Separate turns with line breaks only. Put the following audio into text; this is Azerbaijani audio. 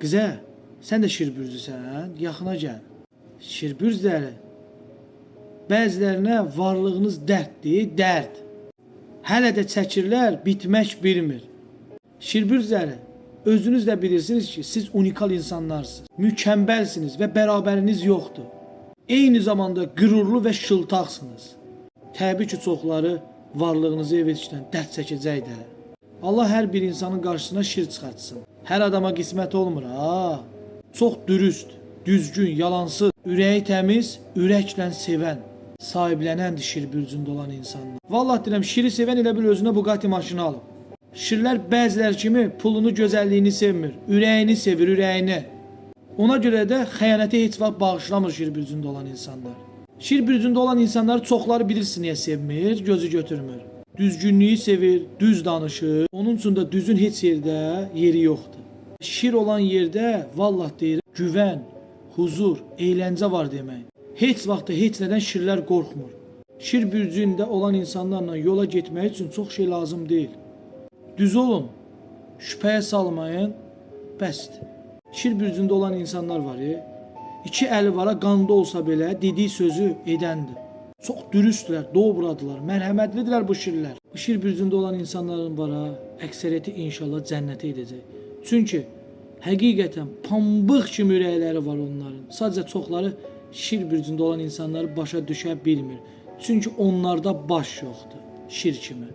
Qıza, sən də şirbürzüsən, yaxına gəl. Şirbürzləri, bəzilərinə varlığınız dərddir, dərd. Hələ də çəkirlər, bitmək bilmir. Şirbürzləri, özünüz də bilirsiniz ki, siz unikal insanlarsınız, mükəmməlsiniz və bərabəriniz yoxdur. Eyni zamanda qürurlu və şıltaqsınız. Təbii ki, çoxları varlığınızı ev-eşikdən dərd çəkəcəkdir. Allah hər bir insanın qarşısına şir çıxartsın. Hər adama qismət olmur, ha. Çox dürüst, düzgün, yalansız, ürəyi təmiz, ürəklə sevən, sahiblənəndir şir bürcündə olan insanlar. Vallahi deyirəm, şiri sevən elə bil özünə Bugatti maşını alıb. Şirlər bəzilər kimi pulunu, gözəlliyini sevmir, ürəyini sevir, ürəyini. Ona görə də xəyanəti heç vaxt bağışlamır şir bürcündə olan insanlar. Şir bürcündə olan insanları çoxları bilirsin niyə sevmir, gözü götürmür. Düzgünlüyü sevir, düz danışır. Onun üçün də düzün heç yerdə yeri yoxdur. Şir olan yerdə vallah deyir, güvən, huzur, əyləncə var demək. Heç vaxt heç nədən şirlər qorxmur. Şir bürcündə olan insanlarla yola getmək üçün çox şey lazım deyil. Düz olun, şübhəyə salmayın, bəsdir. Şir bürcündə olan insanlar var, İki əli vara qanda olsa belə dediyi sözü edəndir. Çox dürüstdülər, dobradılar, mərhəmətlidirlər bu şirlər. Bu şir bürcündə olan insanların vara əksəriyyəti inşallah cənnətə edəcək. Çünki həqiqətən pambıq kimi ürəkləri var onların. Sadəcə çoxları şir bürcündə olan insanları başa düşə bilmir. Çünki onlarda baş yoxdur, şir kimi.